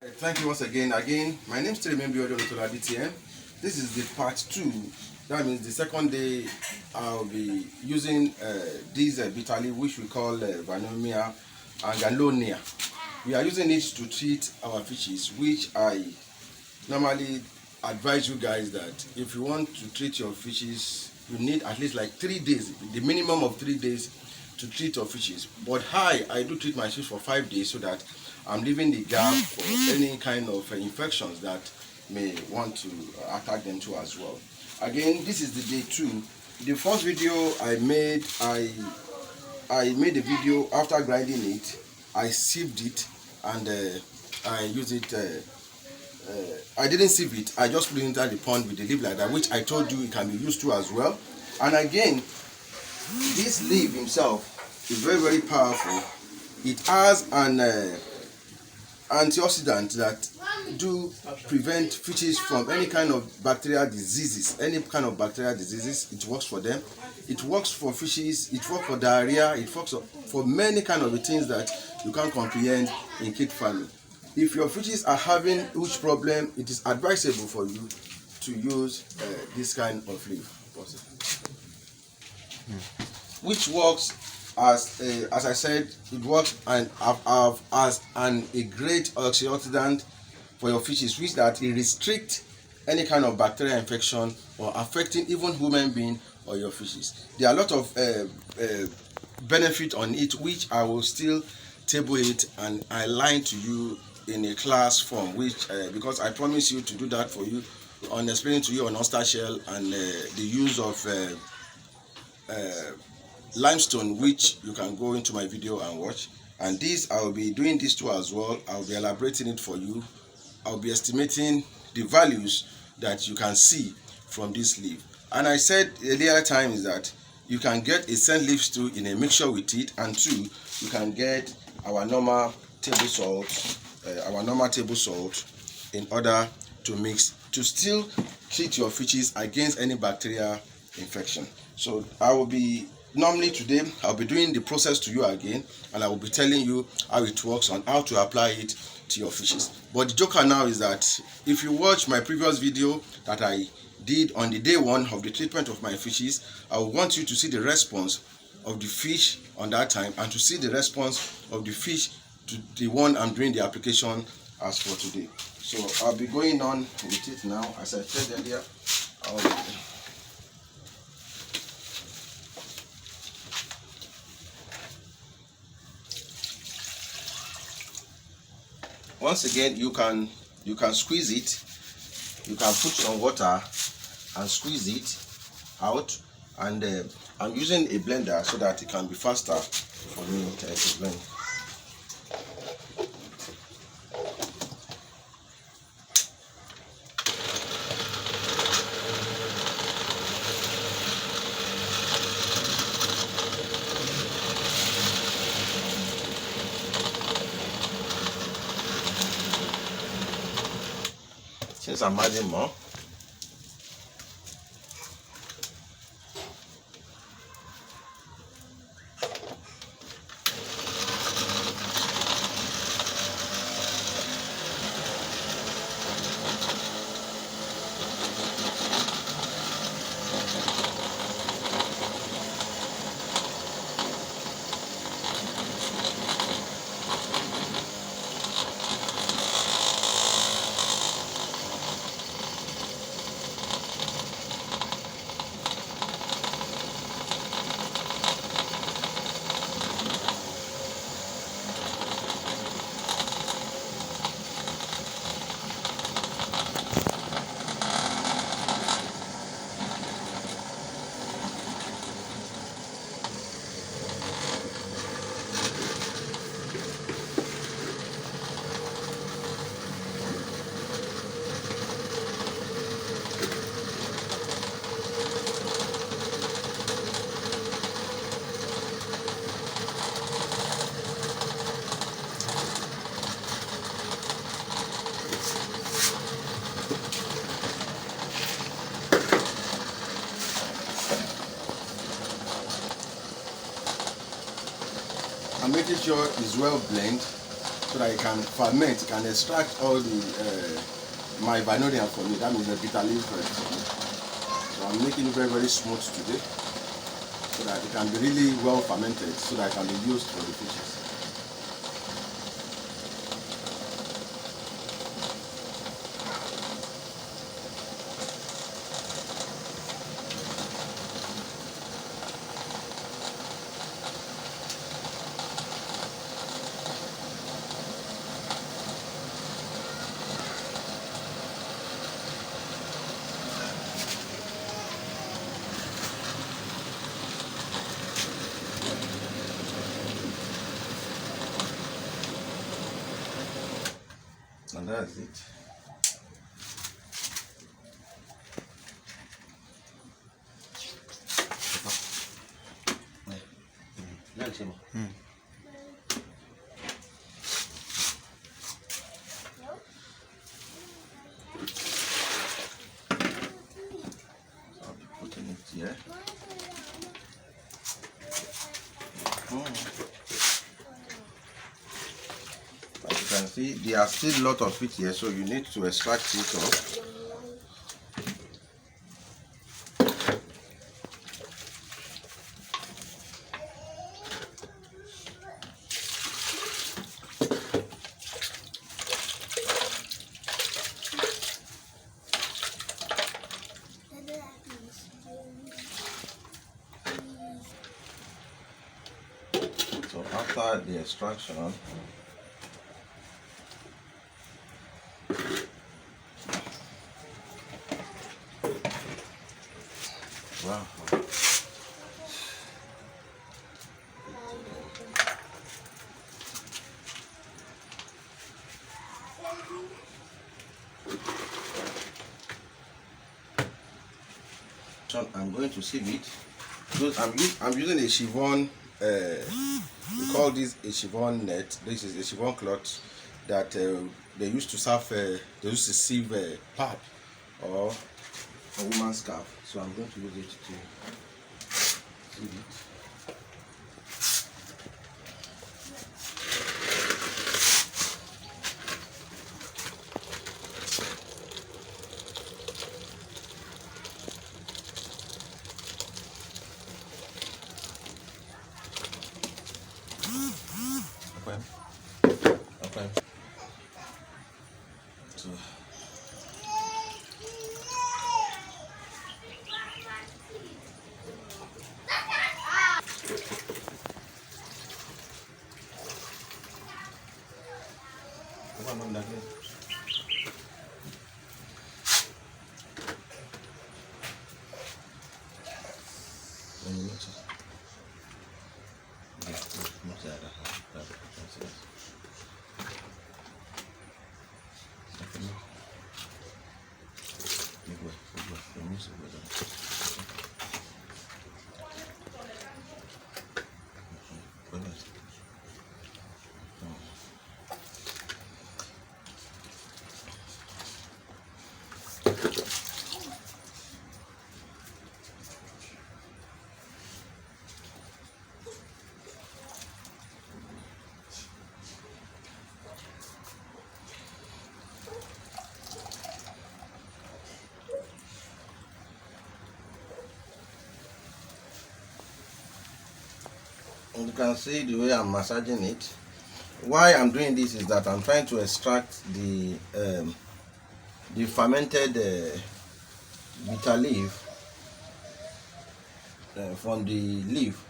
Thank you once again. My name is DTM. This is the part 2. That means the second day I'll be using this bitter leaf, which we call Vanomia and Galonia. We are using it to treat our fishes, which I normally advise you guys that if you want to treat your fishes, you need at least like 3 days, the minimum of 3 days to treat your fishes. But I do treat my fish for 5 days so that I'm leaving the gap for any kind of infections that may want to attack them too as well. Again, this is the day 2. The first video I made, I made a video after grinding it. I sieved it and I used it. I didn't sieve it. I just put it into the pond with the leaf like that, which I told you it can be used to as well. And again, this leaf himself is very powerful. It has an antioxidant that do prevent fishes from any kind of bacterial diseases. It works for them. It works for fishes. It works for diarrhea. It works for many kind of things that you can't comprehend in kid farming. If your fishes are having huge problem, it is advisable for you to use this kind of leaf, which works as I said, it works and as a great antioxidant for your fishes, which that it restricts any kind of bacterial infection or affecting even human being or your fishes. There are a lot of benefit on it, which I will still table it and align to you in a class form, which because I promise you to do that for you on explaining to you on oyster shell and the use of limestone, which you can go into my video and watch. And this, I will be doing this too as well. I'll be elaborating it for you. I'll be estimating the values that you can see from this leaf. And I said earlier times that you can get a scent leaf stew in a mixture with it, and 2, you can get our normal table salt in order to mix to still treat your fishes against any bacterial infection. So I will be normally today I'll be doing the process to you again, and I will be telling you how it works and how to apply it to your fishes. But the joker now is that if you watch my previous video that I did on the day 1 of the treatment of my fishes, I want you to see the response of the fish on that time and to see the response of the fish to the one I'm doing the application as for today. So I'll be going on with it now. As I said earlier, once again, you can squeeze it. You can put some water and squeeze it out, and I'm using a blender so that it can be faster for me to blend. Since I'm adding more, I'm making sure it's well blended so that it can ferment, it can extract all the my vanillin from it. That means the bitter leaf. So I'm making it very, very smooth today, so that it can be really well fermented, so that it can be used for the fishes. And that's it. So I'll be putting it here. As you can see, there are still a lot of it here, so you need to extract it off. So after the extraction, wow. So I'm going to sieve it. So I'm using a chiffon. We call this a chiffon net. This is a chiffon cloth that they used to serve. They used to sieve pap or a woman's scarf. So I'm going to use it to sieve it. Okay. So you can see the way I'm massaging it. Why I'm doing this is that I'm trying to extract the fermented bitter leaf from the leaf.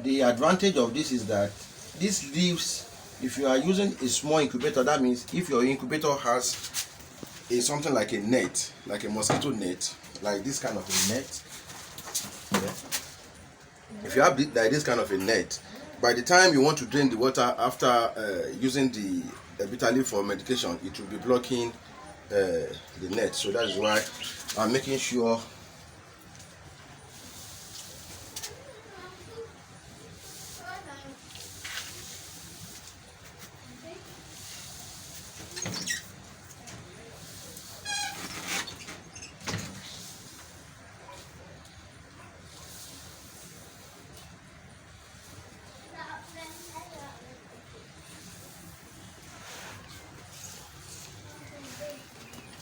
The advantage of this is that these leaves, if you are using a small incubator, that means if your incubator has something like a net, like a mosquito net, like this kind of a net, if you have like this kind of a net, by the time you want to drain the water after using the bitter leaf for medication, it will be blocking the net. So that is why I'm making sure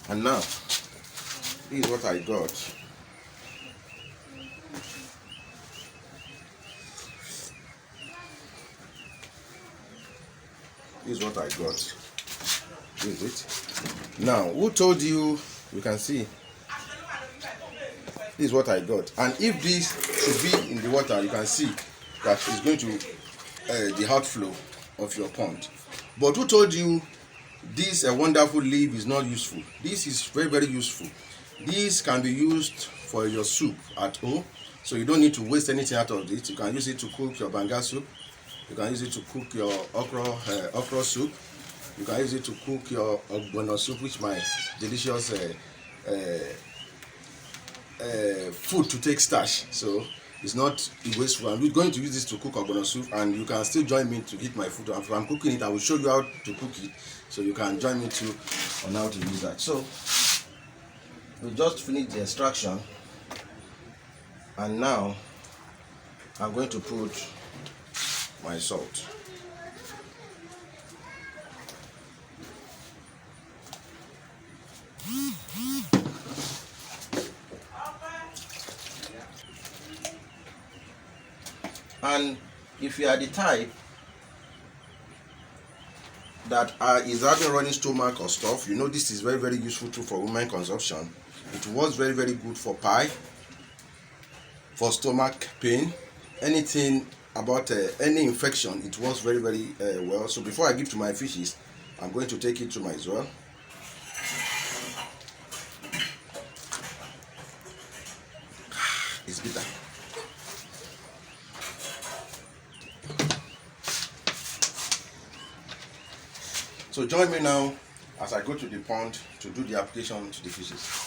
And now, this is what I got. This is what I got. This is it. Now, who told you? You can see. This is what I got. And if this should be in the water, you can see that it's going to the outflow of your pond. But who told you this wonderful leaf is not useful? This is very, very useful. This can be used for your soup at home, so you don't need to waste anything out of it. You can use it to cook your banga soup. You can use it to cook your okra soup. You can use it to cook your ogbono soup, which is my delicious food to take starch. So it's not wasteful. I'm going to use this to cook ogbono soup, and you can still join me to eat my food. If I'm cooking it, I will show you how to cook it, so you can join me too on how to use that. So we just finished the extraction, and now I'm going to put my salt. And if you are the type that is having running stomach or stuff, you know this is very, very useful too for women consumption. It was very, very good for pie, for stomach pain, anything about any infection. It was very, very well. So before I give to my fishes, I'm going to take it to my well. It's bitter. So join me now as I go to the pond to do the application to the fishes.